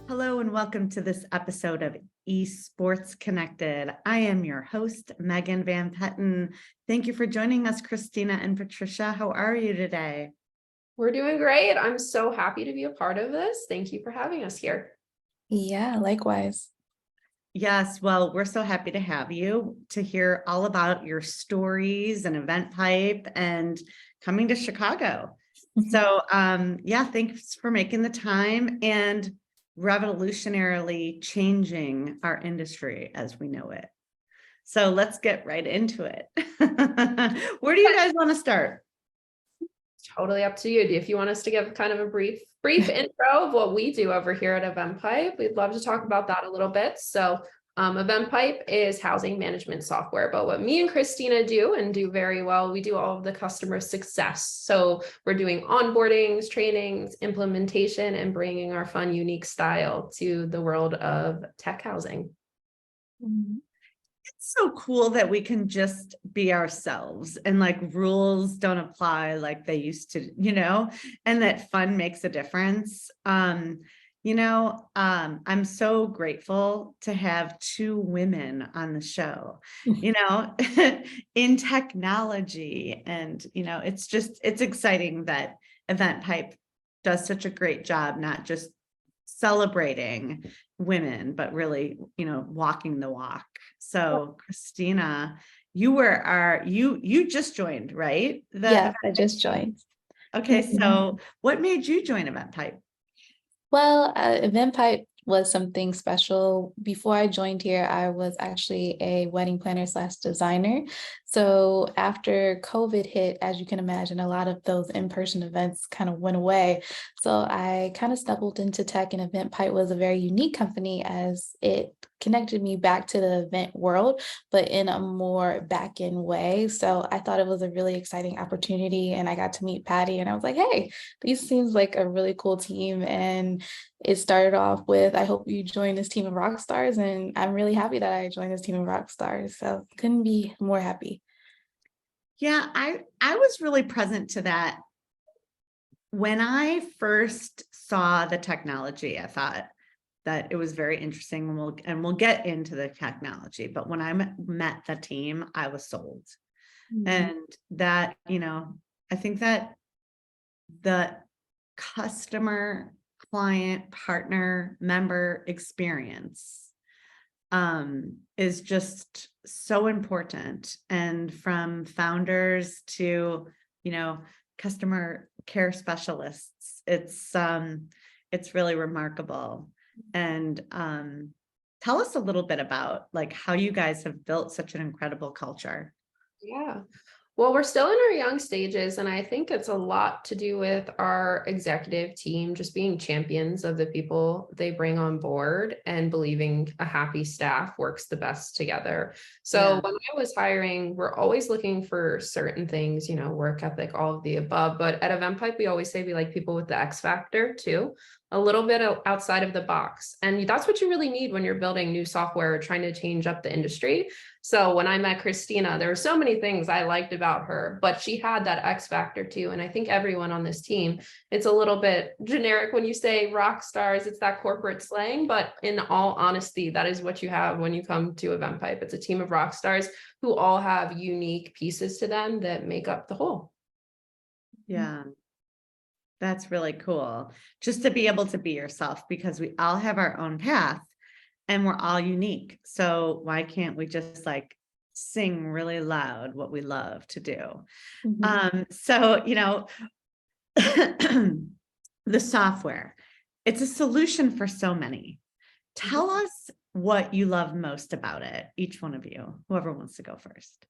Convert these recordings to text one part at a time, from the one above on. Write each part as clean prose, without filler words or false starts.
Hello and welcome to this episode of Esports Connected. I am your host, Megan Van Petten. Thank you for joining us, Christina and Patricia. How are you today? We're doing great. I'm so happy to be a part of this. Thank you for having us here. Yeah, likewise. Yes, well, we're so happy to have you to hear all about your stories and EventPipe and coming to Chicago. So, thanks for making the time and revolutionarily changing our industry as we know it. So let's get right into it. Where do you guys want to start? Totally up to you. If you want us to give kind of a brief intro of what we do over here at EventPipe, we'd love to talk about that a little bit. So EventPipe is housing management software, but what me and Christina do and do very well, we do all of the customer success. So we're doing onboardings, trainings, implementation, and bringing our fun, unique style to the world of tech housing. It's so cool that we can just be ourselves and like rules don't apply like they used to, and that fun makes a difference. I'm so grateful to have two women on the show, in technology. And, it's exciting that EventPipe does such a great job, not just celebrating women, but really, walking the walk. So Christina, you just joined, right? Yeah, I just joined. Okay. So what made you join EventPipe? Well, EventPipe was something special. Before I joined here, I was actually a wedding planner / designer. So after COVID hit, as you can imagine, a lot of those in-person events kind of went away. So I kind of stumbled into tech, and EventPipe was a very unique company as it connected me back to the event world, but in a more back-end way. So I thought it was a really exciting opportunity, and I got to meet Patty, and I was like, hey, this seems like a really cool team. And it started off with, I hope you join this team of rock stars, and I'm really happy that I joined this team of rock stars. So couldn't be more happy. Yeah, I was really present to that. When I first saw the technology, I thought that it was very interesting, and we'll get into the technology. But when I met the team, I was sold. And that, I think that the customer, client, partner, member experience is just so important. And from founders to, customer care specialists, it's really remarkable. And tell us a little bit about like how you guys have built such an incredible culture. Yeah. Well, we're still in our young stages, and I think it's a lot to do with our executive team just being champions of the people they bring on board and believing a happy staff works the best together. So when I was hiring, we're always looking for certain things, work ethic, all of the above. But at EventPipe, we always say we like people with the X factor too, a little bit outside of the box. And that's what you really need when you're building new software or trying to change up the industry. So when I met Christina, there were so many things I liked about her, but she had that X factor too. And I think everyone on this team, it's a little bit generic when you say rock stars, it's that corporate slang, but in all honesty, that is what you have when you come to EventPipe. It's a team of rock stars who all have unique pieces to them that make up the whole. Yeah. That's really cool. Just to be able to be yourself, because we all have our own path and we're all unique. So why can't we just like sing really loud what we love to do? The software, it's a solution for so many. Tell us what you love most about it. Each one of you, whoever wants to go first.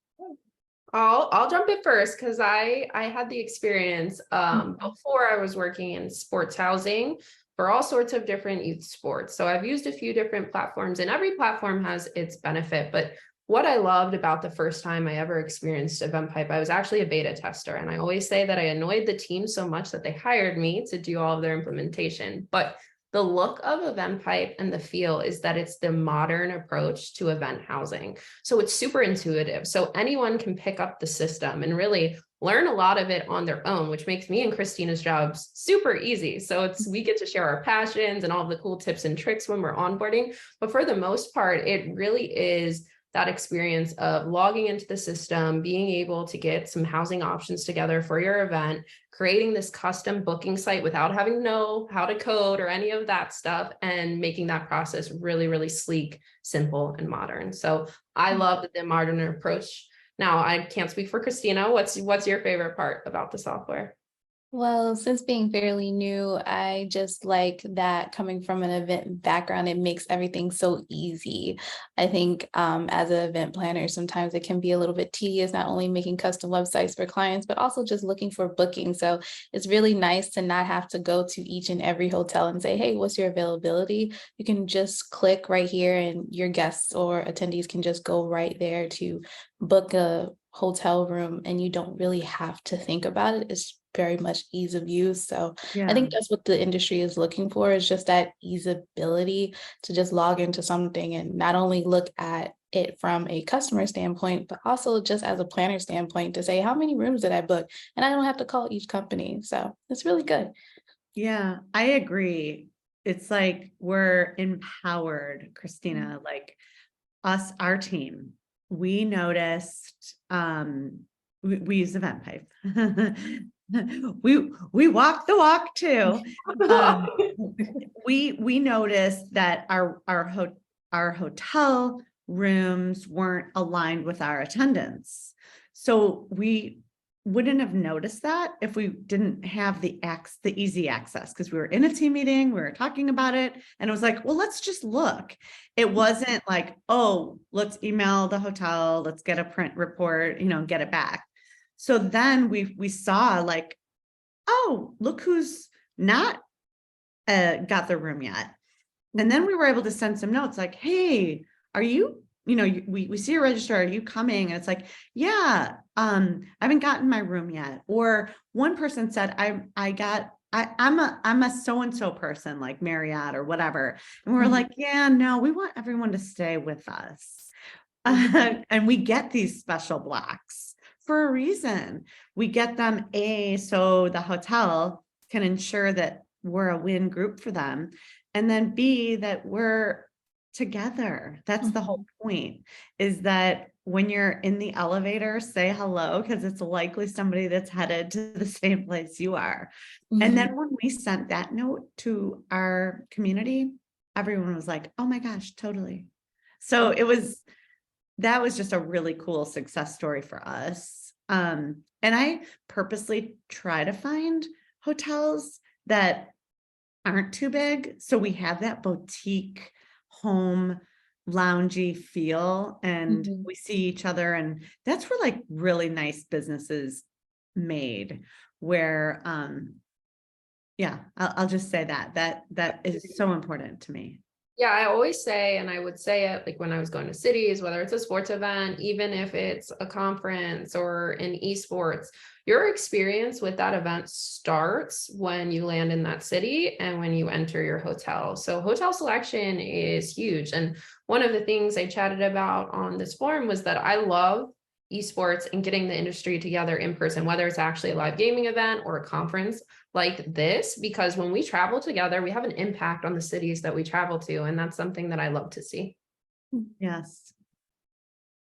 I'll jump in first because I had the experience before I was working in sports housing for all sorts of different youth sports. So I've used a few different platforms, and every platform has its benefit. But what I loved about the first time I ever experienced EventPipe, I was actually a beta tester. And I always say that I annoyed the team so much that they hired me to do all of their implementation. But the look of EventPipe and the feel is that it's the modern approach to event housing. So it's super intuitive. So anyone can pick up the system and really learn a lot of it on their own, which makes me and Christina's jobs super easy. So we get to share our passions and all the cool tips and tricks when we're onboarding. But for the most part, it really is that experience of logging into the system, being able to get some housing options together for your event, creating this custom booking site without having to know how to code or any of that stuff, and making that process really, really sleek, simple, and modern. So I love the modern approach. Now, I can't speak for Christina. What's your favorite part about the software? Well, since being fairly new, I just like that coming from an event background, it makes everything so easy. I think as an event planner, sometimes it can be a little bit tedious, not only making custom websites for clients, but also just looking for booking. So it's really nice to not have to go to each and every hotel and say, hey, what's your availability? You can just click right here and your guests or attendees can just go right there to book a hotel room, and you don't really have to think about it. It's very much ease of use. So I think that's what the industry is looking for, is just that easeability to just log into something and not only look at it from a customer standpoint, but also just as a planner standpoint to say, how many rooms did I book? And I don't have to call each company. So it's really good. Yeah, I agree. It's like we're empowered, Christina, like us, our team. We noticed, we use EventPipe. we walk the walk too. We noticed that our hotel rooms weren't aligned with our attendance. So we wouldn't have noticed that if we didn't have the easy access, because we were in a team meeting, we were talking about it, and it was like, well, let's just look. It wasn't like, oh, let's email the hotel, let's get a print report, get it back. So then we saw like, oh, look who's not got their room yet. And then we were able to send some notes like, hey, are you, we see your register, are you coming? And it's like, yeah, I haven't gotten my room yet. Or one person said, I'm a so-and-so person, like Marriott or whatever. And we're like, yeah, no, we want everyone to stay with us. And we get these special blocks for a reason. We get them so the hotel can ensure that we're a win group for them. And then B, that we're together. That's the whole point, is that when you're in the elevator, say hello, because it's likely somebody that's headed to the same place you are. And then when we sent that note to our community, everyone was like, oh my gosh, totally. So that was just a really cool success story for us. And I purposely try to find hotels that aren't too big, so we have that boutique home loungy feel, and we see each other, and that's where like really nice businesses made, where I'll just say that is so important to me. Yeah, I always say, and I would say it like when I was going to cities, whether it's a sports event, even if it's a conference or an esports, your experience with that event starts when you land in that city and when you enter your hotel. So hotel selection is huge. And one of the things I chatted about on this forum was that I love esports and getting the industry together in person, whether it's actually a live gaming event or a conference like this, because when we travel together, we have an impact on the cities that we travel to. And that's something that I love to see. Yes.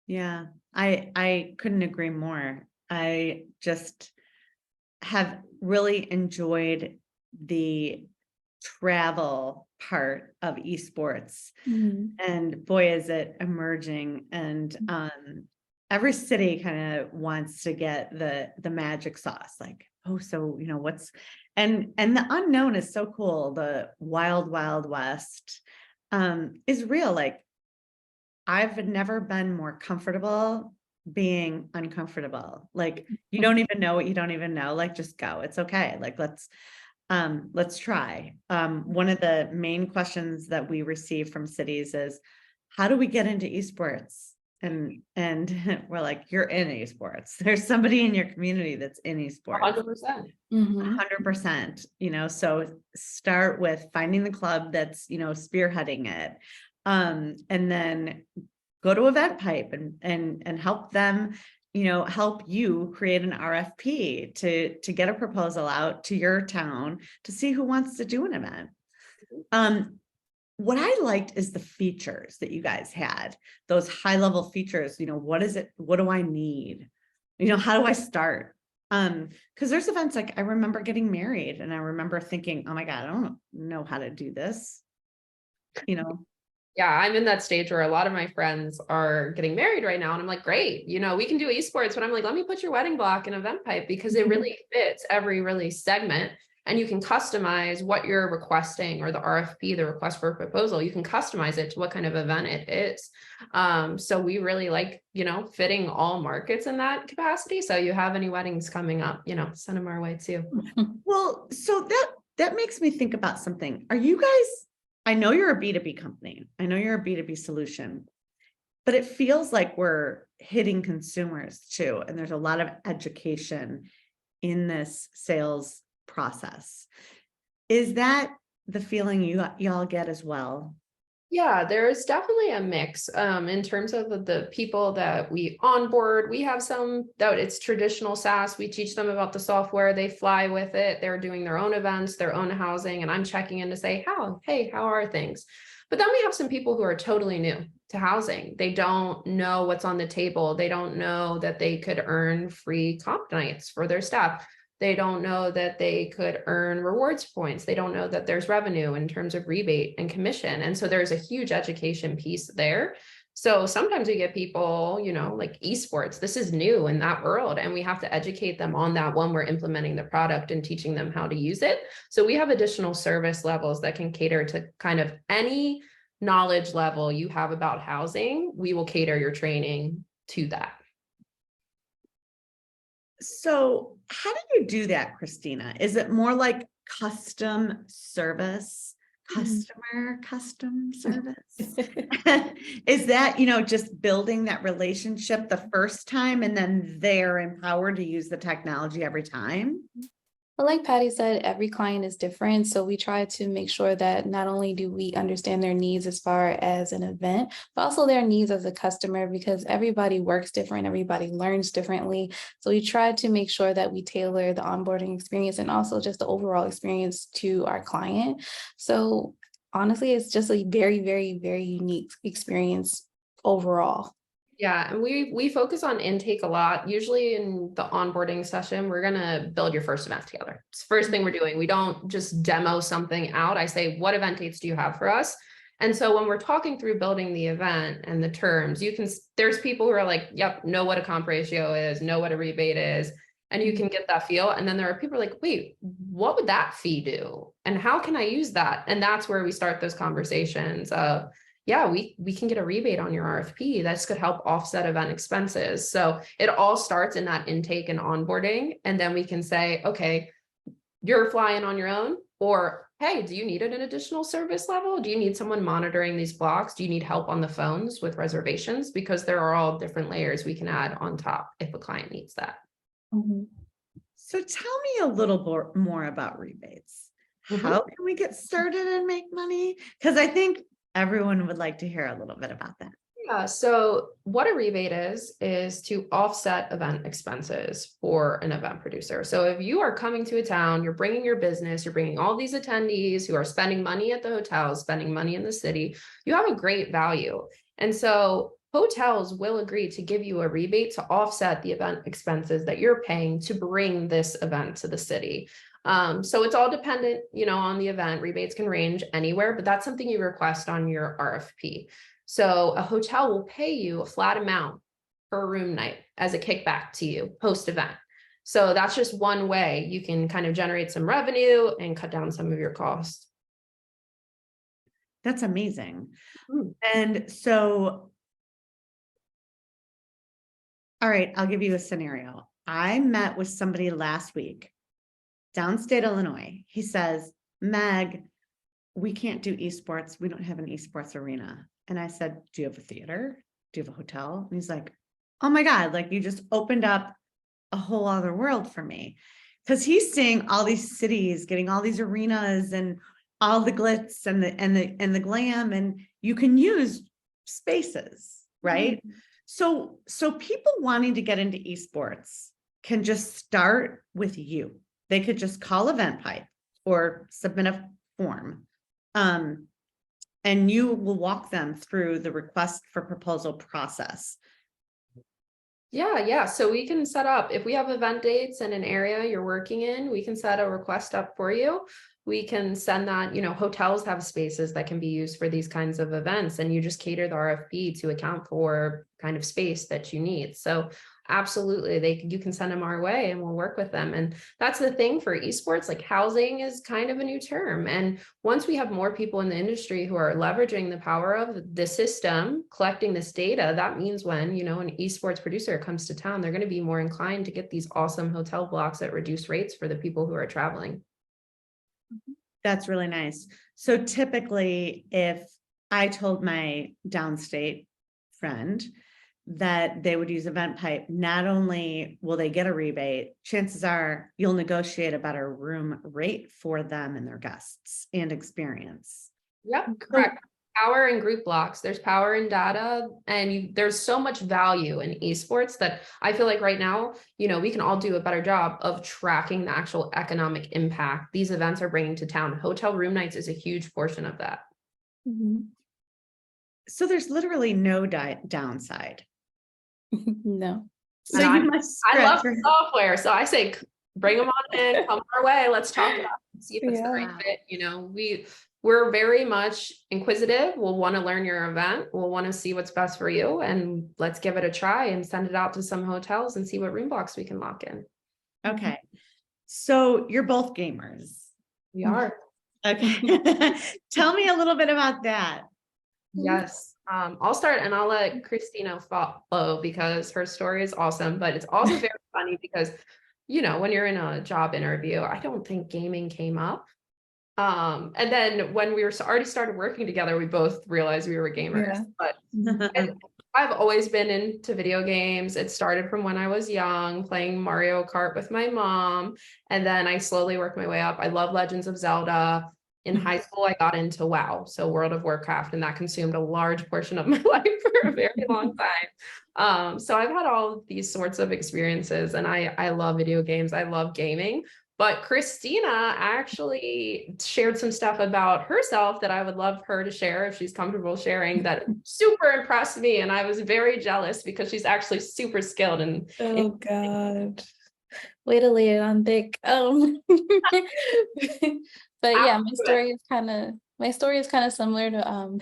Yeah, I couldn't agree more. I just have really enjoyed the travel part of esports. And boy, is it emerging. And every city kind of wants to get the magic sauce, like, oh, so what's and the unknown is so cool. The wild west is real. Like, I've never been more comfortable being uncomfortable. Like, you don't even know what you don't even know. Like, just go. It's okay. Like, let's try. One of the main questions that we receive from cities is, how do we get into esports? and we're like, you're in esports. There's somebody in your community that's in esports. 100%. 100%, so start with finding the club that's, spearheading it. And then go to EventPipe and help them, help you create an RFP to get a proposal out to your town to see who wants to do an event. What I liked is the features that you guys had, those high level features. What is it? What do I need? How do I start? Because there's events like I remember getting married and I remember thinking, oh my God, I don't know how to do this. Yeah, I'm in that stage where a lot of my friends are getting married right now. And I'm like, great, we can do esports, but I'm like, let me put your wedding block in EventPipe because it really fits every really segment. And you can customize what you're requesting, or the RFP, the request for a proposal. You can customize it to what kind of event it is. So we really like, fitting all markets in that capacity. So you have any weddings coming up, send them our way too. Well, so that makes me think about something. Are you guys, I know you're a B2B company. I know you're a B2B solution, but it feels like we're hitting consumers too. And there's a lot of education in this sales process. Is that the feeling y'all get as well? Yeah, there is definitely a mix in terms of the people that we onboard. We have some that it's traditional SaaS. We teach them about the software. They fly with it. They're doing their own events, their own housing. And I'm checking in to say, how are things? But then we have some people who are totally new to housing. They don't know what's on the table. They don't know that they could earn free comp nights for their staff. They don't know that they could earn rewards points. They don't know that there's revenue in terms of rebate and commission. And so there's a huge education piece there. So sometimes we get people, like esports, this is new in that world, and we have to educate them on that when we're implementing the product and teaching them how to use it. So we have additional service levels that can cater to kind of any knowledge level you have about housing. We will cater your training to that. So how do you do that, Christina? Is it more like custom service, custom service? Is that, just building that relationship the first time and then they're empowered to use the technology every time? Well, like Patty said, every client is different. So we try to make sure that not only do we understand their needs as far as an event, but also their needs as a customer, because everybody works different, everybody learns differently. So we try to make sure that we tailor the onboarding experience and also just the overall experience to our client. So honestly, it's just a very, very, very unique experience overall. Yeah, and we focus on intake a lot. Usually in the onboarding session, we're going to build your first event together. It's the first thing we're doing. We don't just demo something out. I say, what event dates do you have for us? And so when we're talking through building the event and the terms, there's people who are like, yep, know what a comp ratio is, know what a rebate is, and you can get that feel. And then there are people like, wait, what would that fee do? And how can I use that? And that's where we start those conversations of, yeah, we can get a rebate on your RFP. That's could help offset event expenses. So it all starts in that intake and onboarding. And then we can say, okay, you're flying on your own, or, hey, do you need an additional service level? Do you need someone monitoring these blocks? Do you need help on the phones with reservations? Because there are all different layers we can add on top if a client needs that. So tell me a little more about rebates. How can we get started and make money? Because I think everyone would like to hear a little bit about that. Yeah, so what a rebate is to offset event expenses for an event producer. So if you are coming to a town, you're bringing your business, you're bringing all these attendees who are spending money at the hotels, spending money in the city, you have a great value. And so hotels will agree to give you a rebate to offset the event expenses that you're paying to bring this event to the city. So it's all dependent, on the event. Rebates can range anywhere, but that's something you request on your RFP. So a hotel will pay you a flat amount per room night as a kickback to you post-event. So that's just one way you can kind of generate some revenue and cut down some of your costs. That's amazing. And so, all right, I'll give you a scenario. I met with somebody last week, downstate Illinois. He says, Meg, we can't do esports. We don't have an esports arena. And I said, do you have a theater? do you have a hotel? And he's like, oh my God, like you just opened up a whole other world for me. Because he's seeing all these cities, getting all these arenas and all the glitz and the glam, and you can use spaces, right? So people wanting to get into esports can just start with you. They could just call EventPipe or submit a form. And you will walk them through the request for proposal process. Yeah. So we can set up, if we have event dates in an area you're working in, we can set a request up for you. We can send that, hotels have spaces that can be used for these kinds of events, and you just cater the RFP to account for kind of space that you need. So absolutely, you can send them our way and we'll work with them. And that's the thing for esports, like housing is kind of a new term. And once we have more people in the industry who are leveraging the power of the system, collecting this data, that means when, an esports producer comes to town, they're going to be more inclined to get these awesome hotel blocks at reduced rates for the people who are traveling. That's really nice. So typically, if I told my downstate friend that they would use EventPipe, not only will they get a rebate, chances are you'll negotiate a better room rate for them and their guests and experience. Yep, correct. Power in group blocks. There's power in data, and there's so much value in esports that I feel like right now, we can all do a better job of tracking the actual economic impact these events are bringing to town. Hotel room nights is a huge portion of that. So there's literally no downside. No. So you must. I love the software, so I say bring them on in, come our way. Let's talk about it, see if it's the right fit. We're very much inquisitive. We'll want to learn your event. We'll want to see what's best for you, and let's give it a try and send it out to some hotels and see what room blocks we can lock in. Okay. So you're both gamers. We are. Okay. Tell me a little bit about that. Yes. I'll start and I'll let Christina follow because her story is awesome, but it's also very funny because, when you're in a job interview, I don't think gaming came up. And then when we already started working together, we both realized we were gamers, but I've always been into video games. It started from when I was young, playing Mario Kart with my mom. And then I slowly worked my way up. I love Legends of Zelda. In high school, I got into WoW, so World of Warcraft, and that consumed a large portion of my life for a very long time. So I've had all of these sorts of experiences, and I love video games. I love gaming. But Christina actually shared some stuff about herself that I would love her to share if she's comfortable sharing, that super impressed me. And I was very jealous because she's actually super skilled. Oh God. Way to lay it on thick. But yeah, my story is kind of similar to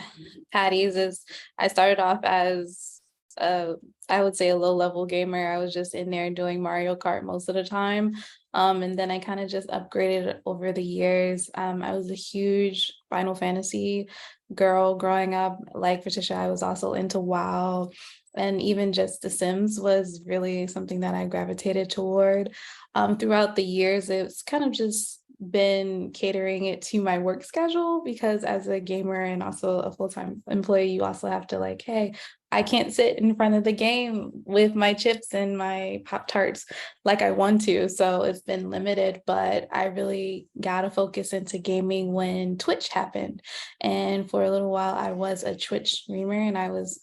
Patty's. Is I started off as I would say a low-level gamer. I was just in there doing Mario Kart most of the time. And then I kind of just upgraded over the years. I was a huge Final Fantasy girl growing up. Like Patricia, I was also into WoW. And even just The Sims was really something that I gravitated toward. Throughout the years, it's kind of just been catering it to my work schedule, because as a gamer and also a full-time employee, you also have to hey, I can't sit in front of the game with my chips and my Pop-Tarts like I want to. So it's been limited, but I really got to focus into gaming when Twitch happened. And for a little while, I was a Twitch streamer, and I was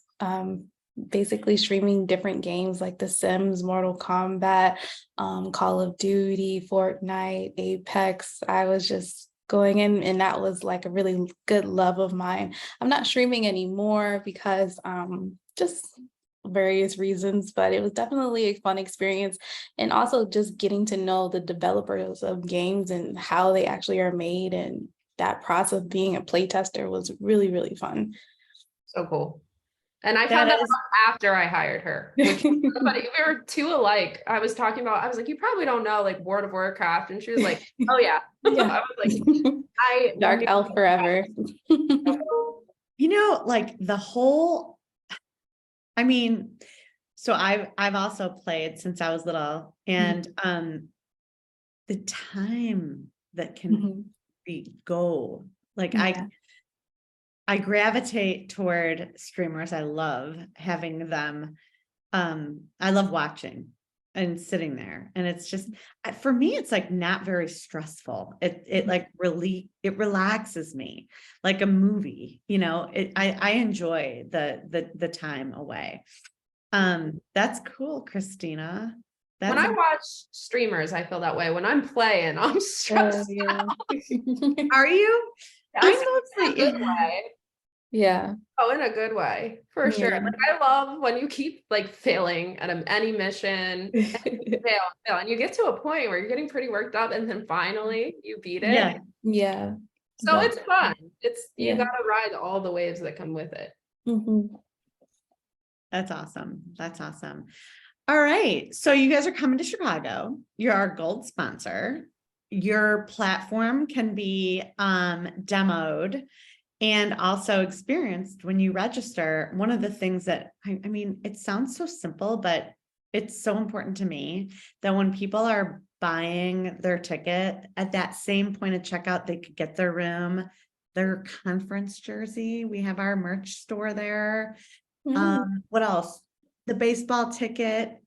basically streaming different games like The Sims, Mortal Kombat, Call of Duty, Fortnite, Apex. I was just going in, and that was like a really good love of mine. I'm not streaming anymore because just various reasons, but it was definitely a fun experience. And also just getting to know the developers of games and how they actually are made, and that process of being a playtester was really, really fun. So cool. And I found out after I hired her. Which funny. We were two alike. I was like, you probably don't know World of Warcraft. And she was like, oh yeah. I was like, Dark elf forever. The whole, so I've also played since I was little, and the time that can go, I gravitate toward streamers. I love having them. I love watching and sitting there. And it's just, for me, it's like not very stressful. It like really, it relaxes me like a movie, you know, I enjoy the time away. That's cool, Christina. When I watch streamers, I feel that way. When I'm playing, I'm stressed out. Are you? I'm in a good way. Yeah. Oh, in a good way, for sure. Like, I love when you keep like failing at any mission, and fail, and you get to a point where you're getting pretty worked up, and then finally you beat it. Yeah. Yeah. So it's fun. It's you Yeah. gotta ride all the waves that come with it. That's awesome. That's awesome. All right. So you guys are coming to Chicago. You're our gold sponsor. Your platform can be demoed and also experienced when you register. One of the things that, I mean, it sounds so simple, but it's so important to me that when people are buying their ticket at that same point of checkout, they could get their room, their conference jersey. We have our merch store there. What else? The baseball ticket.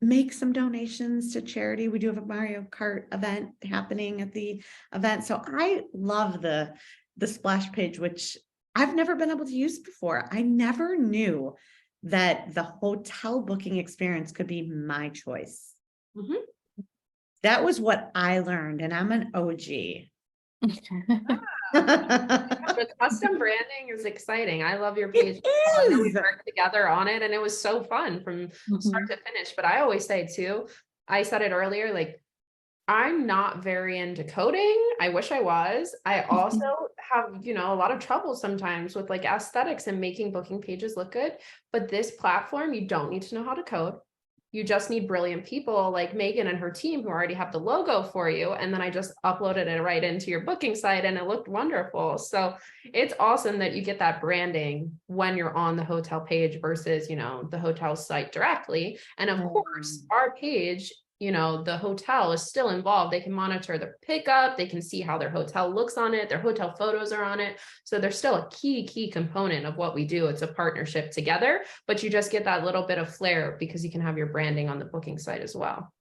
Make some donations to charity. We do have a Mario Kart event happening at the event. So I love the splash page, which I've never been able to use before. I never knew that the hotel booking experience could be my choice. That was what I learned, and I'm an OG. The custom branding is exciting. I love your page. We worked together on it, and it was so fun from start to finish. But I always say too, I said it earlier, like, I'm not very into coding. I wish I was. I also have, you know, a lot of trouble sometimes with like aesthetics and making booking pages look good. But this platform, you don't need to know how to code. You just need brilliant people like Megan and her team who already have the logo for you. And then I just uploaded it right into your booking site and it looked wonderful. So it's awesome that you get that branding when you're on the hotel page versus, you know, the hotel site directly. And of course, our page, you know, the hotel is still involved. They can monitor the pickup. They can see how their hotel looks on it. Their hotel photos are on it. So they're still a key component of what we do. It's a partnership together, but you just get that little bit of flair because you can have your branding on the booking site as well.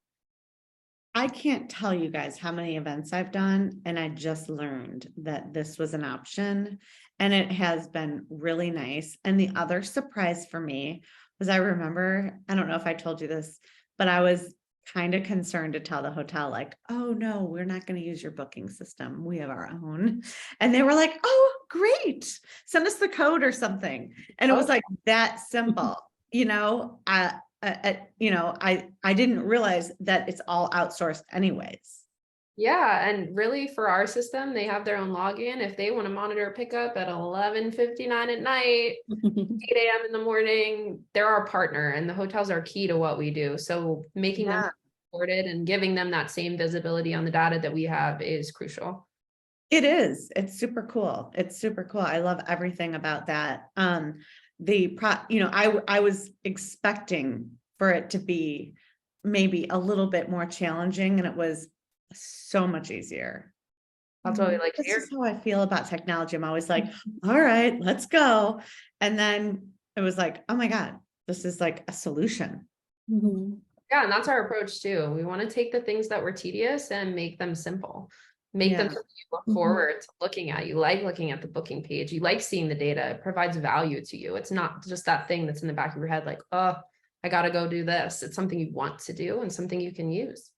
I can't tell you guys how many events I've done, and I just learned that this was an option, and it has been really nice. And the other surprise for me was, I remember, I don't know if I told you this, but I was kind of concerned to tell the hotel, like, oh no, we're not going to use your booking system. We have our own. And they were like, oh, great. Send us the code or something. And it was like that simple, you know, I didn't realize that it's all outsourced anyways. Yeah. And really for our system, they have their own login. If they want to monitor a pickup at 11:59 at night, 8 a.m. in the morning, they're our partner, and the hotels are key to what we do. So making them supported and giving them that same visibility on the data that we have is crucial. It is. It's super cool. It's super cool. I love everything about that. I was expecting for it to be maybe a little bit more challenging, and it was so much easier. That's what we like to This hear. is how I feel about technology. I'm always like, all right, let's go. And then it was like, oh my God, this is like a solution. Yeah, and that's our approach too. We want to take the things that were tedious and make them simple. Make them something you look forward to looking at. You like looking at the booking page. You like seeing the data. It provides value to you. It's not just that thing that's in the back of your head, like, oh, I got to go do this. It's something you want to do and something you can use.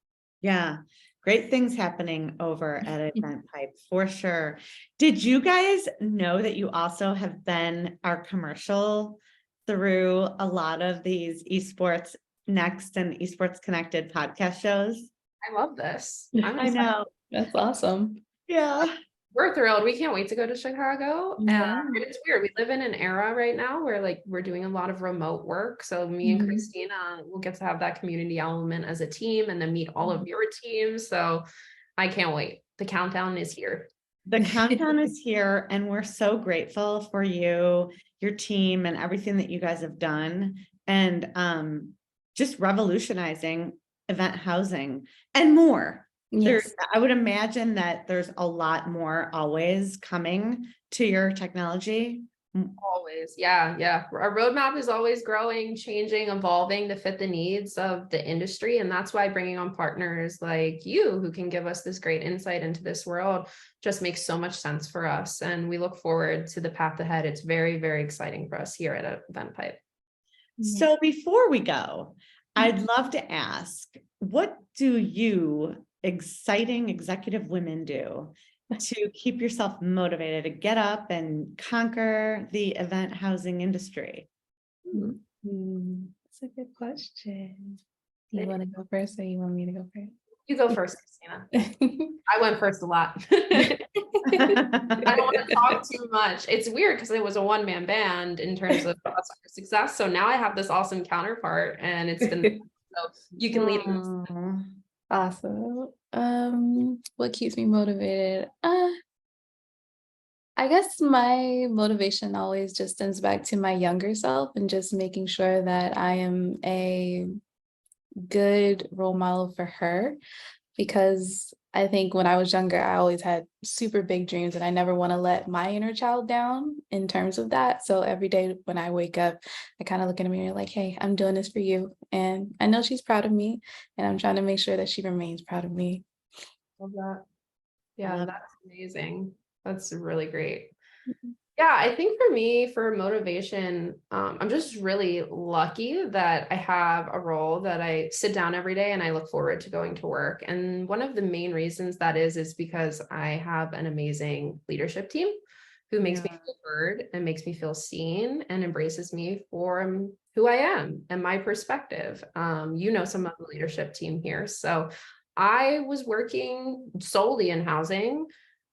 Yeah. Great things happening over at EventPipe for sure. Did you guys know that you also have been our commercial through a lot of these Esports Next and Esports Connected podcast shows? I love this. I know. That's awesome. Yeah. We're thrilled. We can't wait to go to Chicago. Yeah. It's weird. We live in an era right now where like we're doing a lot of remote work. So me and Christina will get to have that community element as a team and then meet all of your teams. So I can't wait. The countdown is here. The countdown is here, and we're so grateful for you, your team, and everything that you guys have done, and just revolutionizing event housing and more. Yes. I would imagine that there's a lot more always coming to your technology. Always. Yeah. Our roadmap is always growing, changing, evolving to fit the needs of the industry. And that's why bringing on partners like you who can give us this great insight into this world just makes so much sense for us. And we look forward to the path ahead. It's very, very exciting for us here at EventPipe. So before we go, I'd love to ask, what do you exciting executive women do to keep yourself motivated to get up and conquer the event housing industry? That's a good question. Do you want to go first or you want me to go first? You go first, Christina. I went first a lot. I don't want to talk too much. It's weird because it was a one-man band in terms of success. So now I have this awesome counterpart and it's been, so you can lead. Awesome. What keeps me motivated? I guess my motivation always just stems back to my younger self and just making sure that I am a good role model for her, because I think when I was younger, I always had super big dreams and I never want to let my inner child down in terms of that. So every day when I wake up, I kind of look in the mirror like, hey, I'm doing this for you. And I know she's proud of me and I'm trying to make sure that she remains proud of me. Love that. Yeah, that's amazing. That's really great. Yeah, I think for me, for motivation, I'm just really lucky that I have a role that I sit down every day and I look forward to going to work. And one of the main reasons that is because I have an amazing leadership team who makes me feel heard and makes me feel seen and embraces me for who I am and my perspective. Some of the leadership team here. So I was working solely in housing.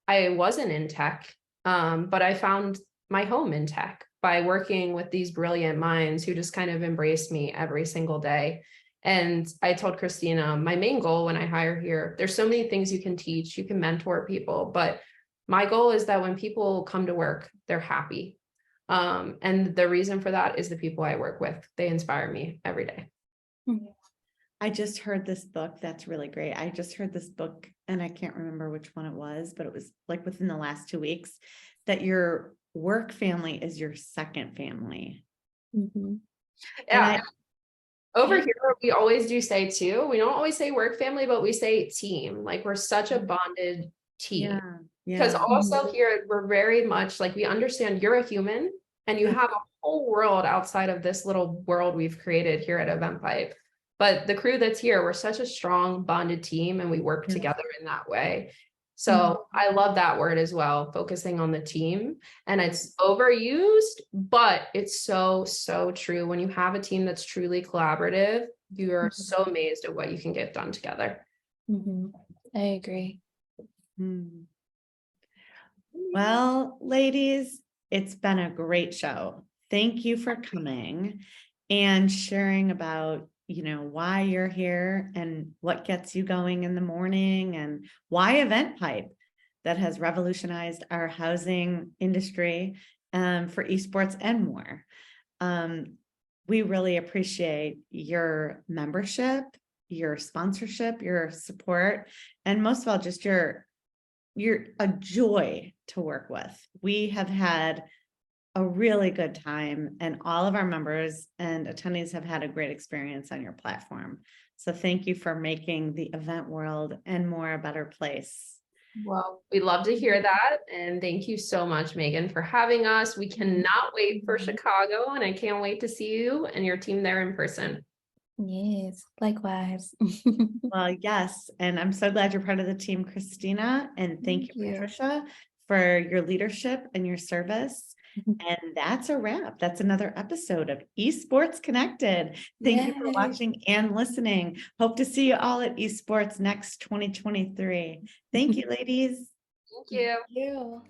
I wasn't in tech. But I found my home in tech by working with these brilliant minds who just kind of embraced me every single day. And I told Christina, my main goal when I hire here, there's so many things you can teach, you can mentor people, but my goal is that when people come to work, they're happy. And the reason for that is the people I work with. They inspire me every day. I just heard this book. That's really great. I just heard this book and I can't remember which one it was, but it was like within the last 2 weeks, that your work family is your second family. Yeah. Over here, we always do say too, we don't always say work family, but we say team. Like we're such a bonded team. Because also here, we're very much like, we understand you're a human and you have a whole world outside of this little world we've created here at EventPipe. But the crew that's here, we're such a strong bonded team and we work together in that way. So I love that word as well, focusing on the team. And it's overused, but it's so, so true. When you have a team that's truly collaborative, you're so amazed at what you can get done together. I agree. Well, ladies, it's been a great show. Thank you for coming and sharing about why you're here and what gets you going in the morning and why EventPipe that has revolutionized our housing industry for esports and more. We really appreciate your membership, your sponsorship, your support, and most of all, just you're a joy to work with. We have had a really good time and all of our members and attendees have had a great experience on your platform. So thank you for making the event world and more a better place. Well, we love to hear that. And thank you so much, Megan, for having us. We cannot wait for Chicago and I can't wait to see you and your team there in person. Yes, likewise. Well, yes. And I'm so glad you're part of the team, Christina. And thank you, Patricia, for your leadership and your service. And that's a wrap. That's another episode of Esports Connected. Thank you for watching and listening. Hope to see you all at Esports next 2023. Thank you, ladies. Thank you. Thank you.